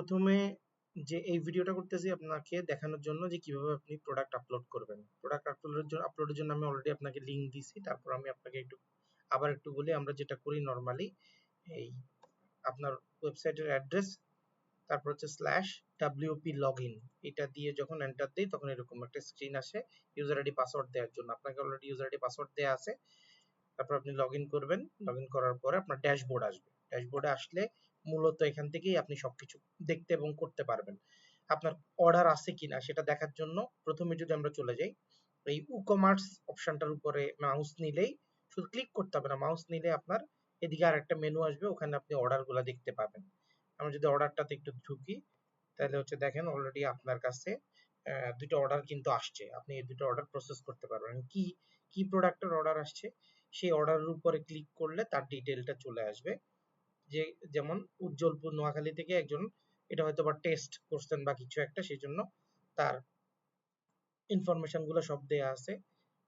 প্রথমে যে এই ভিডিওটা করতেছি আপনাকে দেখানোর জন্য যে কিভাবে আপনি প্রোডাক্ট আপলোড করবেন। প্রোডাক্ট আপলোডের জন্য আমি অলরেডি আপনাকে লিংক দিছি। তারপর আমি আপনাকে আবার একটু বলি, আমরা যেটা করি নরমালি, এই আপনার ওয়েবসাইটের অ্যাড্রেস, তারপর হচ্ছে /wp login, এটা দিয়ে যখন এন্টার দেই তখন এরকম একটা স্ক্রিন আসে ইউজার আইডি পাসওয়ার্ড দেওয়ার জন্য। আপনাকে অলরেডি ইউজার আইডি পাসওয়ার্ড দেওয়া আছে। তারপর আপনি লগইন করবেন। লগইন করার পরে আপনার ড্যাশবোর্ড আসবে। ড্যাশবোর্ডে আসলে মূলত এখান থেকেই আপনি সবকিছু দেখতে এবং করতে পারবেন। আপনার অর্ডার আছে কিনা সেটা দেখার জন্য প্রথমে যদি আমরা চলে যাই, এই ই-কমার্স অপশনটার উপরে মাউস নিলেই, শুধু ক্লিক করতে হবে না, মাউস নিলে আপনার এদিকে আর একটা মেনু আসবে, ওখানে আপনি অর্ডারগুলো দেখতে পাবেন। আমরা যদি অর্ডারটাতে একটু ঢুকি, তাহলে হচ্ছে দেখেন অলরেডি আপনার কাছে দুটো অর্ডার কিন্তু আসছে। আপনি এই দুটো অর্ডার প্রসেস করতে পারবেন। কি প্রোডাক্টের অর্ডার আসছে সেই অর্ডারের উপরে ক্লিক করলে তার ডিটেলটা চলে আসবে। যেমন উজ্জ্বলপুর নোয়াখালী থেকে একজন, এটা হয়তো বা টেস্ট করছেন বা কিছু একটা, সেই জন্য তার ইনফরমেশন গুলো সব দেয়া আছে।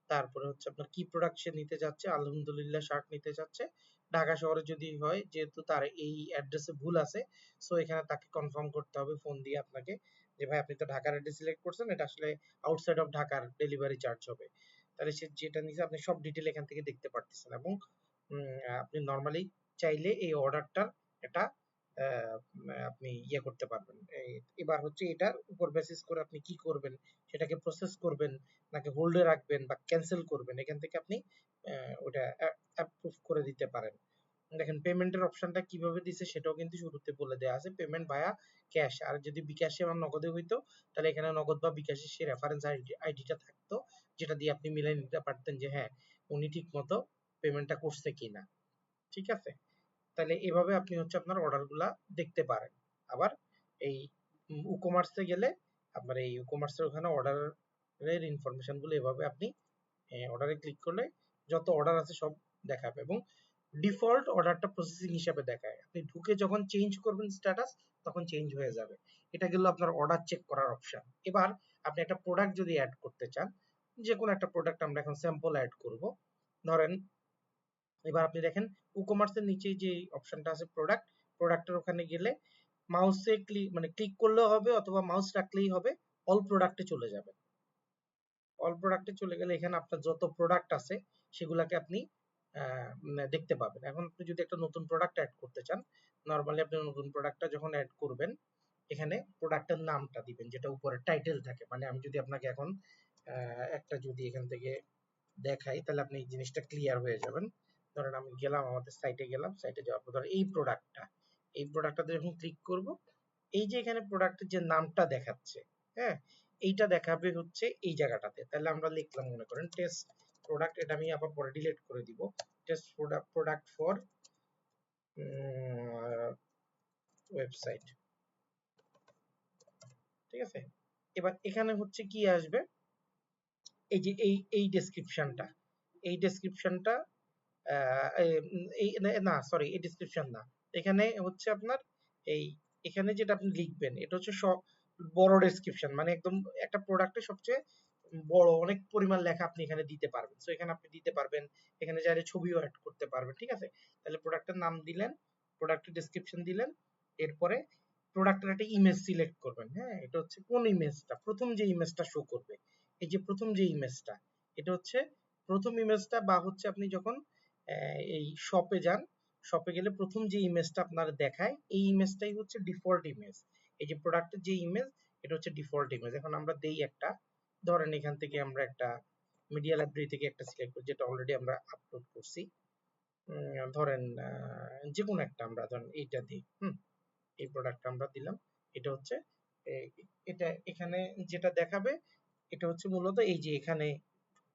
তারপরে হচ্ছে আপনার কি প্রোডাক্ট সে নিতে যাচ্ছে, আলহামদুলিল্লাহ শার্ট নিতে যাচ্ছে। ঢাকা শহরে যদি হয়, যেহেতু তার এই অ্যাড্রেসে ভুল আছে, সো এখানে তাকে কনফার্ম করতে হবে ফোন দিয়ে আপনাকে, যে ভাই আপনি তো ঢাকার অ্যাড্রেস সিলেক্ট করছেন, এটা আসলে আউটসাইড অফ ঢাকার ডেলিভারি চার্জ হবে। তাহলে সে যেটা নিছে আপনি সব ডিটেল এখান থেকে দেখতে পারতেছেন। এবং আপনি নরমালি চাইলে এই অর্ডারটার এটা আপনি ইয়ে করতে পারবেন। এবার হচ্ছে এটার উপর বেসিস করে আপনি কি করবেন, সেটাকে প্রসেস করবেন নাকি হোল্ডে রাখবেন বা ক্যান্সেল করবেন, এখান থেকে আপনি ওটা অ্যাপ্রুভ করে দিতে পারেন। দেখেন পেমেন্টের অপশনটা কিভাবে দিছে সেটাও কিন্তু শুরুতে বলে দেওয়া আছে, পেমেন্ট ভায়া ক্যাশ। আর যদি বিকাশে বা নগদে হইতো, তাহলে এখানে নগদ বা বিকাশে সেই রেফারেন্স আইডিটা থাকতো, যেটা দিয়ে আপনি মিলাই নিতে পারতেন যে হ্যাঁ উনি ঠিক মতো পেমেন্টটা করছে কিনা। ঠিক আছে, তাহলে এভাবে আপনি হচ্ছে আপনার অর্ডারগুলা দেখতে পারেন। আবার এই ই-কমার্সে গেলে আপনার এই ই-কমার্সের ওখানে অর্ডারের ইনফরমেশনগুলো এভাবে আপনি অর্ডারে ক্লিক করলে যত অর্ডার আছে সব দেখাবে, এবং ডিফল্ট অর্ডারটা প্রসেসিং হিসাবে দেখায়। আপনি ঢুকে যখন চেঞ্জ করবেন স্ট্যাটাস, তখন চেঞ্জ হয়ে যাবে। এটা গেল আপনার অর্ডার চেক করার অপশন। এবার আপনি একটা প্রোডাক্ট যদি অ্যাড করতে চান, যে কোনো একটা প্রোডাক্ট আমরা এখন স্যাম্পল অ্যাড করব, ধরেন এবার আপনি দেখেন ই-কমার্সের নিচে যে অপশনটা আছে প্রোডাক্ট, প্রোডাক্টের ওখানে গেলে মাউসে ক্লিক করলেও হবে অথবা মাউস রাখলেই হবে, অল প্রোডাক্টে চলে যাবে। অল প্রোডাক্টে চলে গেলে এখানে আপনার যত প্রোডাক্ট আছে সেগুলাকে আপনি দেখতে পাবেন। এখন আপনি যদি একটা নতুন প্রোডাক্ট অ্যাড করতে চান, নরমালি আপনি নতুন প্রোডাক্টটা যখন অ্যাড করবেন, এখানে প্রোডাক্টের নামটা দিবেন যেটা উপরে টাইটেল থাকে। মানে আমি যদি আপনাকে এখন একটা যদি এখান থেকে দেখাই, তাহলে আপনি এই জিনিসটা ক্লিয়ার হয়ে যাবেন। ধরেন আমি গেলাম, আমাদের সাইটে গেলাম, সাইটে যাওয়ার পর ধরেন এই প্রোডাক্টটাতে যখন ক্লিক করব, এই যে এখানে প্রোডাক্টের যে নামটা দেখাচ্ছে, হ্যাঁ, এইটা দেখাবে হচ্ছে এই জায়গাটাতে। তাহলে আমরা লিখলাম, মনে করেন টেস্ট প্রোডাক্ট, এটা আমি আবার পরে ডিলিট করে দিব, টেস্ট প্রোডাক্ট ফর ওয়েবসাইট। ঠিক আছে, এবার এখানে হচ্ছে কি আসবে, এই যে এই ডেসক্রিপশনটা, এই ডেসক্রিপশনটা না সরি, এই ডেসক্রিপশন না, এখানে হচ্ছে আপনার এখানে যেটা আপনি লিখবেন এটা হচ্ছে সব বড় ডেসক্রিপশন, মানে একদম একটা প্রোডাক্টের সবচেয়ে বড় অনেক পরিমাণ লেখা আপনি এখানে দিতে পারবেন। সো এখানে আপনি দিতে পারবেন, এখানে চাইলে ছবিও অ্যাড করতে পারবেন। ঠিক আছে, তাহলে প্রোডাক্টের নাম দিলেন, প্রোডাক্টের ডেসক্রিপশন দিলেন, এরপরে প্রোডাক্টের একটা ইমেজ সিলেক্ট করবেন। হ্যাঁ, এটা হচ্ছে কোন ইমেজটা, প্রথম যে ইমেজটা শো করবে, এই যে প্রথম যে ইমেজটা, এটা হচ্ছে প্রথম ইমেজটা, বা হচ্ছে আপনি যখন এই শপে যান, শপে গেলে প্রথম যে ইমেজটা আপনার দেখায়, এই ইমেজটাই হচ্ছে ডিফল্ট ইমেজ। এই যে প্রোডাক্টের যে ইমেজ, এটা হচ্ছে ডিফল্ট ইমেজ। এখন আমরা দেই একটা, ধরেন এখান থেকে আমরা একটা মিডিয়া লাইব্রেরি থেকে একটা সিলেক্ট করি, যেটা অলরেডি আমরা আপলোড করছি। ধরেন যে কোনো একটা আমরা ধরেন এইটা দিই, এই প্রোডাক্টটা আমরা দিলাম। এটা হচ্ছে এটা এখানে যেটা দেখাবে, এটা হচ্ছে মূলত এই যে এখানে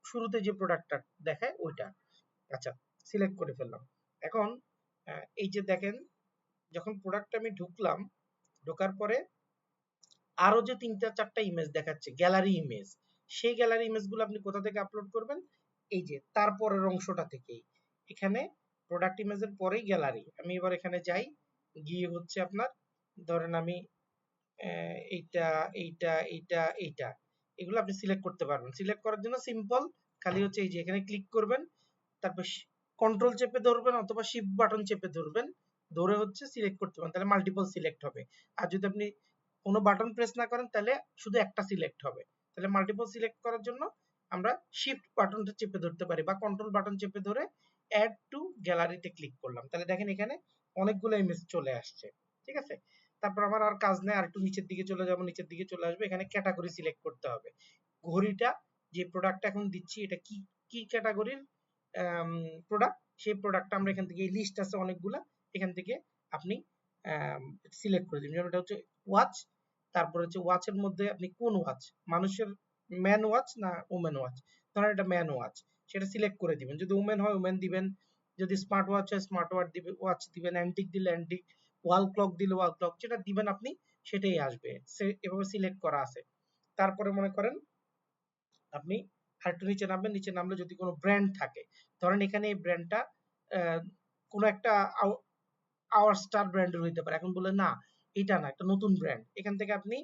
শুরুতে যে প্রোডাক্টটা দেখায় ওইটা। আচ্ছা, সিলেক্ট করে ফেললাম। এখন এই যে দেখেন, যখন প্রোডাক্টটা আমি ঢুকলাম, ঢোকার পরে আরো যে 3-4টা ইমেজ দেখাচ্ছে গ্যালারি ইমেজ, সেই গ্যালারি ইমেজগুলো আপনি কোথা থেকে আপলোড করবেন, এই যে তারপরের অংশটা থেকেই। এখানে প্রোডাক্ট ইমেজের পরেই গ্যালারি। আমি এবার এখানে যাই, গিয়ে হচ্ছে আপনার ধরেন আমি এইটা এইটা এইটা এইটা এগুলো আপনি সিলেক্ট করতে পারবেন। সিলেক্ট করার জন্য সিম্পল, খালি হচ্ছে এই যে এখানে ক্লিক করবেন, তারপর কন্ট্রোল চেপে ধরবেন অথবা শিফট বাটন চেপে ধরবেন, ধরে হচ্ছে সিলেক্ট করতে পারেন, তাহলে মাল্টিপল সিলেক্ট হবে। আর যদি আপনি কোনো বাটন প্রেস না করেন তাহলে শুধু একটা সিলেক্ট হবে। তাহলে মাল্টিপল সিলেক্ট করার জন্য আমরা শিফট বাটনটা চেপে ধরতে পারি বা কন্ট্রোল বাটন চেপে ধরে অ্যাড টু গ্যালারিতে ক্লিক করলাম, তাহলে দেখেন এখানে অনেকগুলো ইমেজ চলে আসছে। ঠিক আছে, তারপর আমার আর কাজ নেই, আর একটু নিচের দিকে চলে যাব, নিচের দিকে চলে আসবে, এখানে ক্যাটাগরি সিলেক্ট করতে হবে। ঘড়িটা যে প্রোডাক্টটা এখন দিচ্ছি এটা কি কি ক্যাটাগরির প্রোডাক্ট, সেই প্রোডাক্টটা আমরা এখান থেকে, এই লিস্ট আছে অনেকগুলা, এখান থেকে আপনি সিলেক্ট করে দিবেন। যেমন এটা হচ্ছে ওয়াচ, তারপর হচ্ছে ওয়াচের মধ্যে আপনি কোন ওয়াচ, মানুষের ম্যান ওয়াচ না ওমেন ওয়াচ, ধরেন এটা ম্যান ওয়াচ, সেটা সিলেক্ট করে দিবেন। যদি ওমেন হয় ওমেন দিবেন, যদি স্মার্ট ওয়াচ হয় স্মার্ট ওয়াচ দিবেন, অ্যান্টিক দিলে অ্যান্টিক, ওয়াল ক্লক দিলে ওয়াল ক্লক, যেটা দিবেন আপনি সেটাই আসবে। এভাবে সিলেক্ট করা আছে। তারপরে মনে করেন আপনি আরেকটু নিচে নামবেন, নিচে নামলে যদি কোনো ব্র্যান্ড থাকে, ধরেন এখানে এই ব্র্যান্ডটা কোনো একটা আওয়ার স্টার ব্র্যান্ডের হইতে পারে, এখন বলে না এটা না, একটা নতুন ব্র্যান্ড, এখান থেকে আপনি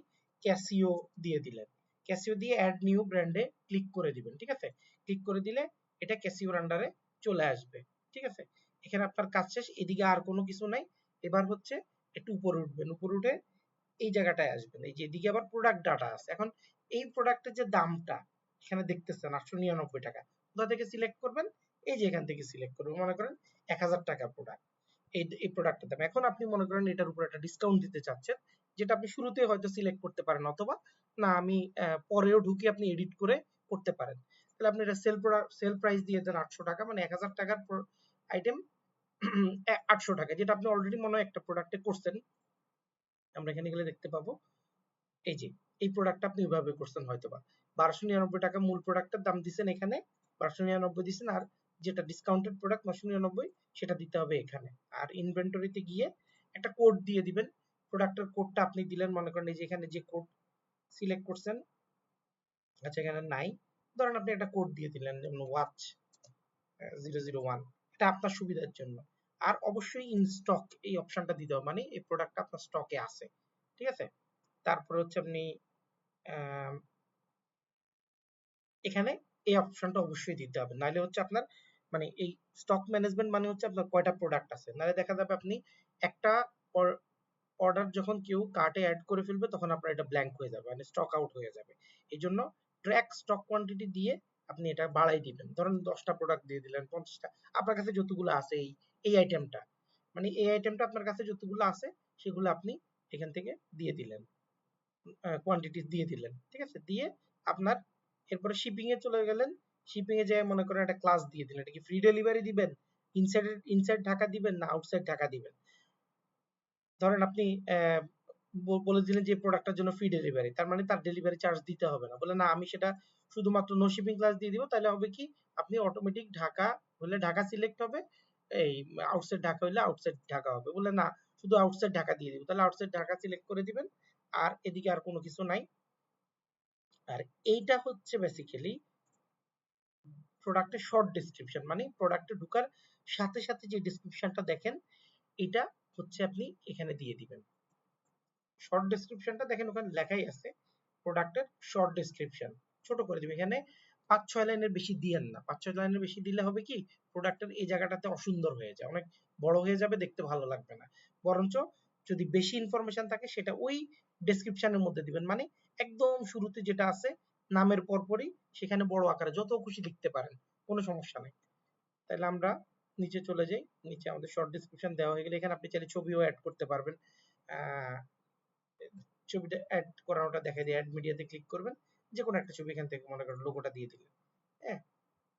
ক্যাসিও দিয়ে দিলেন, ক্যাসিও দিয়ে অ্যাড নিউ ব্র্যান্ডে ক্লিক করে দিবেন। ঠিক আছে, ক্লিক করে দিলে এটা ক্যাসিওর আন্ডারে চলে আসবে। ঠিক আছে, এখানে আপনার কাজ শেষ, এদিকে আর কোনো কিছু নাই। এবার হচ্ছে একটু উপরে উঠবেন, উপরে উঠে এই জায়গাটায় আসবেন, এই যে এদিকে আবার প্রোডাক্ট ডাটা আছে। এখন এই প্রোডাক্টের যে দামটা এখানে দেখতেছেন 899 টাকা, কোথা থেকে সিলেক্ট করবেন, এই যে এখান থেকে সিলেক্ট করবেন, মনে করেন 1000 টাকা প্রোডাক্ট, এই প্রোডাক্টের দাম। এখন আপনি মনে করেন এটার উপর একটা ডিসকাউন্ট দিতে চাচ্ছেন, যেটা আপনি শুরুতে হয়তো সিলেক্ট করতে পারেন, অথবা না আমি পরেও ঢুকে আপনি এডিট করে করতে পারেন। তাহলে আপনি এটা সেল প্রাইস দিয়ে দেন 800 টাকা, মানে 1000 টাকার আইটেম 800 টাকা, যেটা আপনি অলরেডি মনে হয় একটা প্রোডাক্টে করছেন। আমরা এখানে গেলে দেখতে পাবো এই যে এই প্রোডাক্টটা আপনি ওইভাবে করছেন, হয়তোবা 1299 টাকা মূল প্রোডাক্টের দাম দিচ্ছেন, এখানে 1299 দিচ্ছেন, আর যেটা ডিসকাউন্টেড প্রোডাক্ট 999 সেটা দিতে হবে এখানে। আর ইনভেন্টরিতে গিয়ে একটা কোড দিয়ে দিবেন, প্রোডাক্টের কোডটা আপনি দিলেন, মনে করেন এই যে এখানে যে কোড সিলেক্ট করছেন, আচ্ছা এখানে নাই, ধরেন আপনি একটা কোড দিয়ে দিলেন, যেমন ওয়াচ 001, এটা আপনার সুবিধার জন্য। আর অবশ্যই ইন স্টক এই অপশনটা দিতে হবে, মানে এই প্রোডাক্টটা আপনার স্টকে আছে। ঠিক আছে, তারপর হচ্ছে আপনি এখানে এই অপশনটা অবশ্যই দিতে হবে, নাহলে হচ্ছে আপনার মানে এই স্টক ম্যানেজমেন্ট মানে হচ্ছে আপনার কয়টা প্রোডাক্ট আছে, নাহলে দেখা যাবে আপনি একটা অর্ডার যখন কেউ কার্টে অ্যাড করে ফেলবে তখন আপনার এটা ব্ল্যাঙ্ক হয়ে যাবে, মানে স্টক আউট হয়ে যাবে। এই জন্য ট্র্যাক স্টক কোয়ান্টিটি দিয়ে আপনি এটা বাড়াই দিবেন, ধরেন 10টা প্রোডাক্ট দিয়ে দিলেন, 50টা, আপনার কাছে যতগুলো আছে এই আইটেমটা, মানে এই আইটেমটা আপনার কাছে যতগুলো আছে সেগুলো আপনি এখান থেকে দিয়ে দিলেন, কোয়ান্টিটি দিয়ে দিলেন। ঠিক আছে, দিয়ে আপনার এরপরে শিপিং এ চলে গেলেন, শিপিং এ যায় মনে করেন একটা ক্লাস দিয়ে দিলেন, এটা কি ফ্রি ডেলিভারি দিবেন, ইনসাইড ঢাকা দিবেন না আউটসাইড ঢাকা দিবেন। ধরেন আপনি বলে দিলেন যে প্রোডাক্টটার জন্য ফ্রি ডেলিভারি, তার মানে তার ডেলিভারি চার্জ দিতে হবে না, বলে না আমি সেটা শুধুমাত্র নো শিপিং ক্লাস দিয়ে দিব, তাহলে হবে কি আপনি অটোমেটিক ঢাকা হলে ঢাকা সিলেক্ট হবে, এই আউটসাইড ঢাকা হলে আউটসাইড ঢাকা হবে, বলে না শুধু আউটসাইড ঢাকা দিয়ে দিব, তাহলে আউটসাইড ঢাকা সিলেক্ট করে দিবেন। আর এদিকে আর কোনো কিছু নাই। আর এইটা হচ্ছে বেসিক্যালি প্রোডাক্টের শর্ট ডেসক্রিপশন, মানে প্রোডাক্টে ঢোকার সাথে সাথে যে ডেসক্রিপশনটা দেখেন এটা হচ্ছে আপনি এখানে দিয়ে দিবেন। শর্ট ডেসক্রিপশনটা দেখেন ওখানে লেখাই আছে প্রোডাক্টের শর্ট ডেসক্রিপশন, ছোট করে দিবেন, এখানে 5-6 লাইনের বেশি দিয়েন না, 5-6 লাইনের বেশি দিলে হবে কি প্রোডাক্টের এই জায়গাটাতে অসুন্দর হয়ে যায়, অনেক বড় হয়ে যাবে, দেখতে ভালো লাগবে না। বরঞ্চ যদি বেশি ইনফরমেশন থাকে সেটা ওই ডেসক্রিপশনের মধ্যে দিবেন, মানে একদম শুরুতে যেটা আছে নামের পরপরই সেখানে বড় আকারে যত খুশি লিখতে পারেন, কোনো সমস্যা নেই। তাহলে আমরা নিচে চলে যাই, নিচে আমাদের শর্ট ডেসক্রিপশন দেওয়া হয়ে গেলে এখানে আপনি চাইলে ছবিও অ্যাড করতে পারবেন। ছবিটা অ্যাড করানোটা দেখা যায়, অ্যাড মিডিয়াতে ক্লিক করবেন, যে কোনো একটা ছবি এখান থেকে মনে করেন লোগোটা দিয়ে দিলেন, হ্যাঁ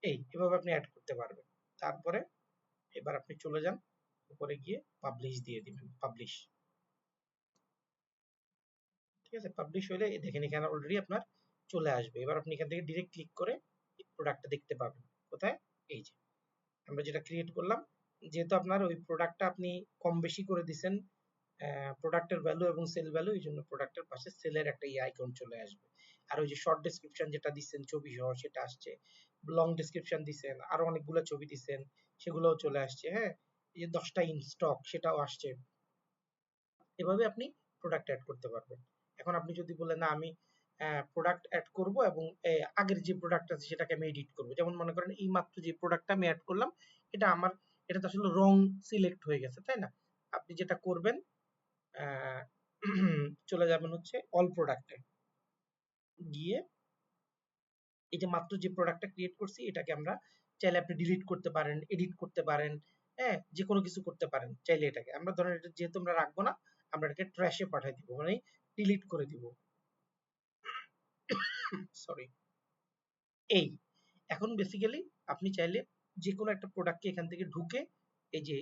এভাবে আপনি অ্যাড করতে পারবেন। তারপরে এবার আপনি চলে যান উপরে গিয়ে পাবলিশ দিয়ে দিবেন, পাবলিশ। ঠিক আছে, পাবলিশ হলে দেখেন এখানে অলরেডি আপনার চলে আসবে। এবার আপনি এখান থেকে ডিরেক্ট ক্লিক করে প্রোডাক্টটা দেখতে পাবেন কোথায়, এই যে আমরা যেটা ক্রিয়েট করলাম, যেহেতু আপনার ওই প্রোডাক্টটা আপনি কম বেশি করে দিচ্ছেন প্রোডাক্টের ভ্যালু এবং সেল ভ্যালু, এই জন্য প্রোডাক্টের পাশে সেলের একটা আইকন চলে আসবে। আর ওই যে শর্ট ডেসক্রিপশন যেটা দিচ্ছেন ছবি সহ সেটা আসছে, লং ডেসক্রিপশন দিচ্ছেন আরো অনেকগুলো ছবি দিচ্ছেন সেগুলোও চলে আসছে, হ্যাঁ এই যে 10টা ইন স্টক সেটাও আসছে। এভাবে আপনি প্রোডাক্ট অ্যাড করতে পারবেন। এখন আপনি যদি বলেন না আমি প্রোডাক্ট অ্যাড করব এবং আগের যে প্রোডাক্ট আছে সেটাকে আমি এডিট করব, যেমন মনে করেন এই মাত্র যে প্রোডাক্টটা আমি অ্যাড করলাম এটা আমার, এটা তো আসলে রং সিলেক্ট হয়ে গেছে তাই না, আপনি যেটা করবেন আহ, চলে যাবেন হচ্ছে অল প্রোডাক্টে, গিয়ে এই যে মাত্র যে প্রোডাক্টটা ক্রিয়েট করছি এটাকে আমরা চাইলে আপনি ডিলিট করতে পারেন, এডিট করতে পারেন, হ্যাঁ যে কোনো কিছু করতে পারেন চাইলে। এটাকে আমরা ধরেন এটা যেহেতু আমরা রাখবো না, আমরা এটাকে ট্র্যাশে পাঠিয়ে দিব, মানে ডিলিট করে দিব। সরি। এই এখন বেসিক্যালি আপনি চাইলে যে কোনো একটা প্রোডাক্টকে এখান থেকে ঢুকে এই যে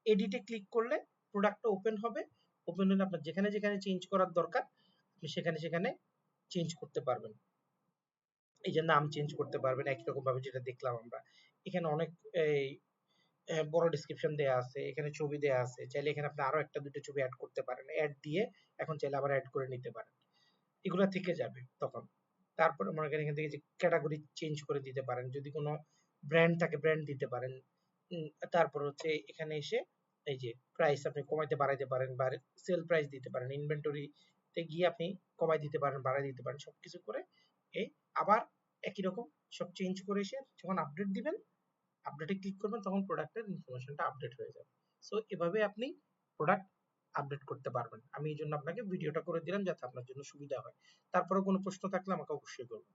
এডিটে ক্লিক করলে প্রোডাক্টটা ওপেন হবে। ওপেন হলে আপনার যেখানে যেখানে চেঞ্জ করার দরকার আপনি সেখানে সেখানে চেঞ্জ করতে পারবেন। এই যে নাম চেঞ্জ করতে পারবেন একই রকম ভাবে যেটা দেখলাম আমরা। এখানে অনেক এই বড় ডেসক্রিপশন দেয়া আছে, এখানে ছবি দেয়া আছে, চাইলে এখানে আপনি আরো একটা দুটো ছবি অ্যাড করতে পারেন, অ্যাড দিয়ে এখন চাইলে আবার অ্যাড করে নিতে পারেন। এগুলো থেকে যাবে তখন। তারপরে মনে করেন এখান থেকে যে ক্যাটাগরি চেঞ্জ করে দিতে পারেন, যদি কোনো ব্র্যান্ড থাকে ব্র্যান্ড দিতে পারেন। তারপর হচ্ছে এখানে এসে এই যে প্রাইস আপনি কমাইতে বাড়াইতে পারেন, বা সেল প্রাইস দিতে পারেন, ইনভেন্টরিতে গিয়ে আপনি কমাই দিতে পারেন, বাড়াই দিতে পারেন, সবকিছু করে এই আবার একই রকম সব চেঞ্জ করে এসে যখন আপডেট দিবেন, আপডেটে ক্লিক করবেন তখন প্রোডাক্টের ইনফরমেশনটা আপডেট হয়ে যাবে। সো এভাবে আপনি প্রোডাক্ট আপডেট করতে পারবেন। আমি এই জন্য আপনাকে ভিডিওটা করে দিলাম যাতে আপনার জন্য সুবিধা হয়। তারপরে কোনো প্রশ্ন থাকলে আমাকে অবশ্যই বলবেন।